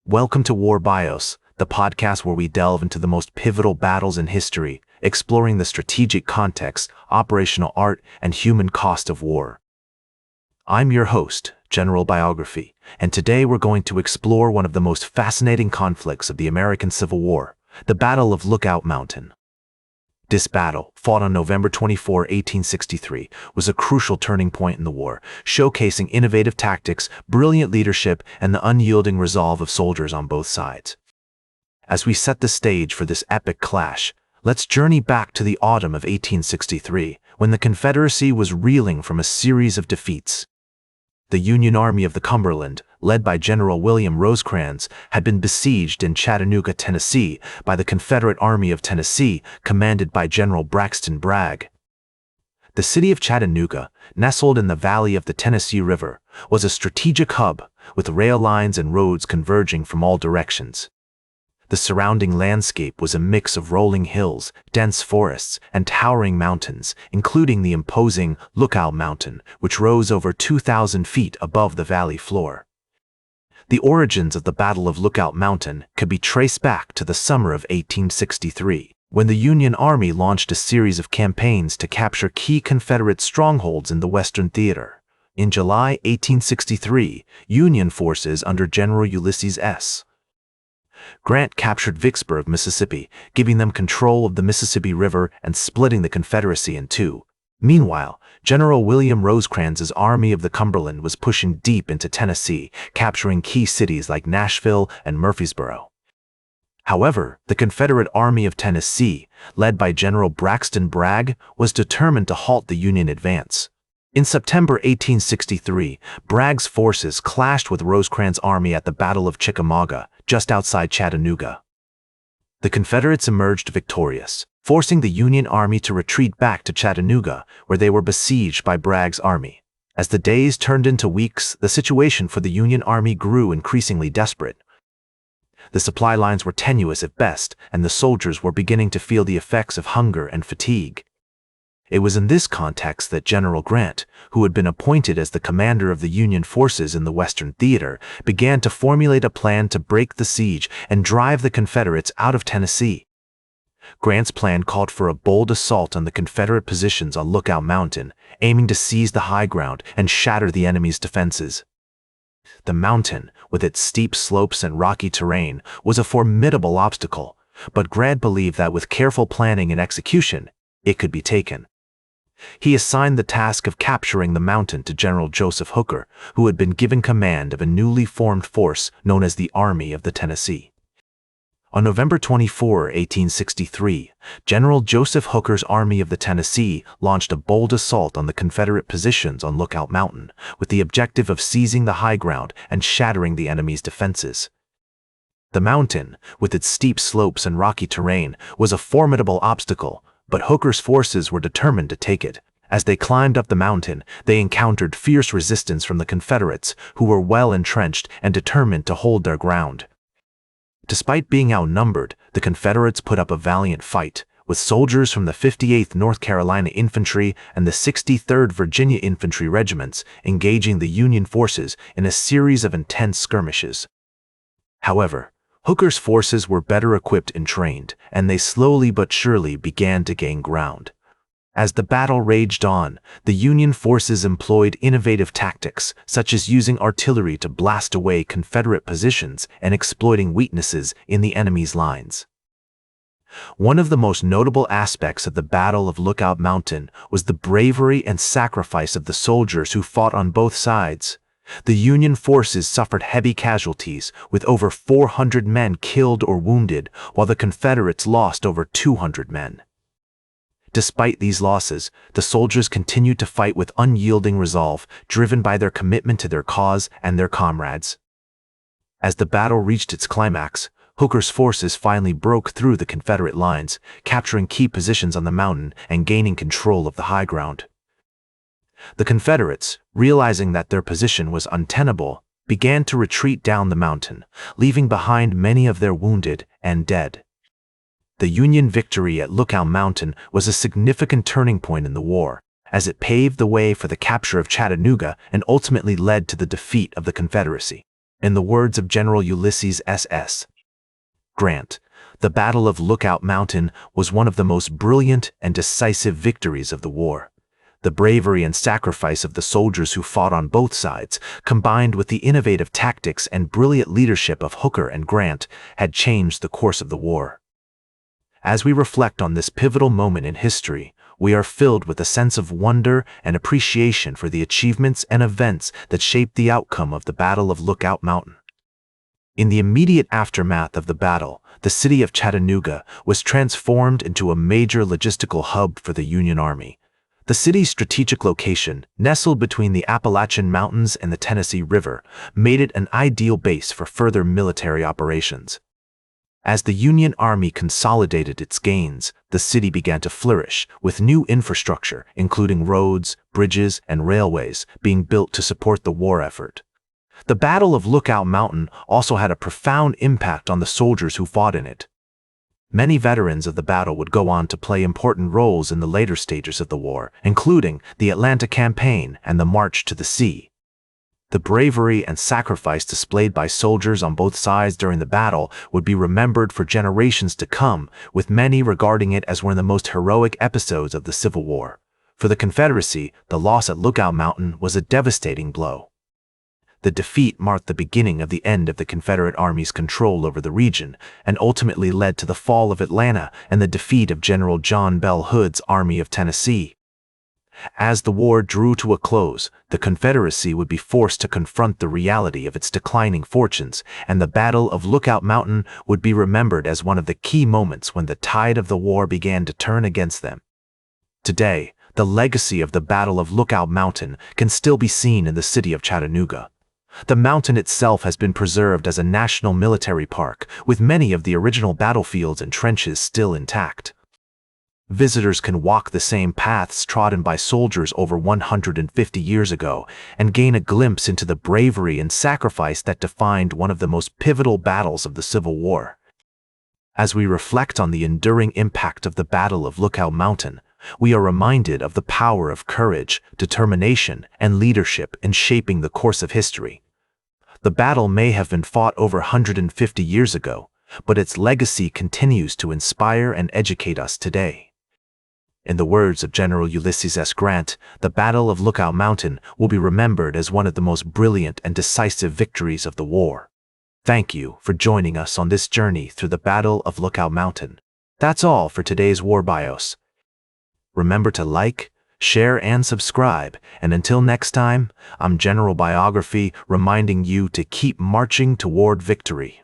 Welcome to War Bios, the podcast where we delve into the most pivotal battles in history, exploring the strategic context, operational art, and human cost of war. I'm your host, General Biography, and today we're going to explore one of the most fascinating conflicts of the American Civil War, the Battle of Lookout Mountain. This battle, fought on November 24, 1863, was a crucial turning point in the war, showcasing innovative tactics, brilliant leadership, and the unyielding resolve of soldiers on both sides. As we set the stage for this epic clash, let's journey back to the autumn of 1863, when the Confederacy was reeling from a series of defeats. The Union Army of the Cumberland, led by General William Rosecrans, had been besieged in Chattanooga, Tennessee, by the Confederate Army of Tennessee, commanded by General Braxton Bragg. The city of Chattanooga, nestled in the valley of the Tennessee River, was a strategic hub, with rail lines and roads converging from all directions. The surrounding landscape was a mix of rolling hills, dense forests, and towering mountains, including the imposing Lookout Mountain, which rose over 2,000 feet above the valley floor. The origins of the Battle of Lookout Mountain could be traced back to the summer of 1863, when the Union Army launched a series of campaigns to capture key Confederate strongholds in the Western Theater. In July 1863, Union forces under General Ulysses S. Grant captured Vicksburg, Mississippi, giving them control of the Mississippi River and splitting the Confederacy in two. Meanwhile, General William Rosecrans's Army of the Cumberland was pushing deep into Tennessee, capturing key cities like Nashville and Murfreesboro. However, the Confederate Army of Tennessee, led by General Braxton Bragg, was determined to halt the Union advance. In September 1863, Bragg's forces clashed with Rosecrans' army at the Battle of Chickamauga, just outside Chattanooga. The Confederates emerged victorious, forcing the Union Army to retreat back to Chattanooga, where they were besieged by Bragg's army. As the days turned into weeks, the situation for the Union Army grew increasingly desperate. The supply lines were tenuous at best, and the soldiers were beginning to feel the effects of hunger and fatigue. It was in this context that General Grant, who had been appointed as the commander of the Union forces in the Western Theater, began to formulate a plan to break the siege and drive the Confederates out of Tennessee. Grant's plan called for a bold assault on the Confederate positions on Lookout Mountain, aiming to seize the high ground and shatter the enemy's defenses. The mountain, with its steep slopes and rocky terrain, was a formidable obstacle, but Grant believed that with careful planning and execution, it could be taken. He assigned the task of capturing the mountain to General Joseph Hooker, who had been given command of a newly formed force known as the Army of the Tennessee. On November 24, 1863, General Joseph Hooker's Army of the Tennessee launched a bold assault on the Confederate positions on Lookout Mountain, with the objective of seizing the high ground and shattering the enemy's defenses. The mountain, with its steep slopes and rocky terrain, was a formidable obstacle, but Hooker's forces were determined to take it. As they climbed up the mountain, they encountered fierce resistance from the Confederates, who were well entrenched and determined to hold their ground. Despite being outnumbered, the Confederates put up a valiant fight, with soldiers from the 58th North Carolina Infantry and the 63rd Virginia Infantry regiments engaging the Union forces in a series of intense skirmishes. However, Hooker's forces were better equipped and trained, and they slowly but surely began to gain ground. As the battle raged on, the Union forces employed innovative tactics, such as using artillery to blast away Confederate positions and exploiting weaknesses in the enemy's lines. One of the most notable aspects of the Battle of Lookout Mountain was the bravery and sacrifice of the soldiers who fought on both sides. The Union forces suffered heavy casualties, with over 400 men killed or wounded, while the Confederates lost over 200 men. Despite these losses, the soldiers continued to fight with unyielding resolve, driven by their commitment to their cause and their comrades. As the battle reached its climax, Hooker's forces finally broke through the Confederate lines, capturing key positions on the mountain and gaining control of the high ground. The Confederates, realizing that their position was untenable, began to retreat down the mountain, leaving behind many of their wounded and dead. The Union victory at Lookout Mountain was a significant turning point in the war, as it paved the way for the capture of Chattanooga and ultimately led to the defeat of the Confederacy. In the words of General Ulysses S. Grant, the Battle of Lookout Mountain was one of the most brilliant and decisive victories of the war. The bravery and sacrifice of the soldiers who fought on both sides, combined with the innovative tactics and brilliant leadership of Hooker and Grant, had changed the course of the war. As we reflect on this pivotal moment in history, we are filled with a sense of wonder and appreciation for the achievements and events that shaped the outcome of the Battle of Lookout Mountain. In the immediate aftermath of the battle, the city of Chattanooga was transformed into a major logistical hub for the Union Army. The city's strategic location, nestled between the Appalachian Mountains and the Tennessee River, made it an ideal base for further military operations. As the Union Army consolidated its gains, the city began to flourish, with new infrastructure, including roads, bridges, and railways, being built to support the war effort. The Battle of Lookout Mountain also had a profound impact on the soldiers who fought in it. Many veterans of the battle would go on to play important roles in the later stages of the war, including the Atlanta Campaign and the March to the Sea. The bravery and sacrifice displayed by soldiers on both sides during the battle would be remembered for generations to come, with many regarding it as one of the most heroic episodes of the Civil War. For the Confederacy, the loss at Lookout Mountain was a devastating blow. The defeat marked the beginning of the end of the Confederate Army's control over the region, and ultimately led to the fall of Atlanta and the defeat of General John Bell Hood's Army of Tennessee. As the war drew to a close, the Confederacy would be forced to confront the reality of its declining fortunes, and the Battle of Lookout Mountain would be remembered as one of the key moments when the tide of the war began to turn against them. Today, the legacy of the Battle of Lookout Mountain can still be seen in the city of Chattanooga. The mountain itself has been preserved as a national military park, with many of the original battlefields and trenches still intact. Visitors can walk the same paths trodden by soldiers over 150 years ago and gain a glimpse into the bravery and sacrifice that defined one of the most pivotal battles of the Civil War. As we reflect on the enduring impact of the Battle of Lookout Mountain, we are reminded of the power of courage, determination, and leadership in shaping the course of history. The battle may have been fought over 150 years ago, but its legacy continues to inspire and educate us today. In the words of General Ulysses S. Grant, the Battle of Lookout Mountain will be remembered as one of the most brilliant and decisive victories of the war. Thank you for joining us on this journey through the Battle of Lookout Mountain. That's all for today's War Bios. Remember to like, share, and subscribe, and until next time, I'm General Biography reminding you to keep marching toward victory.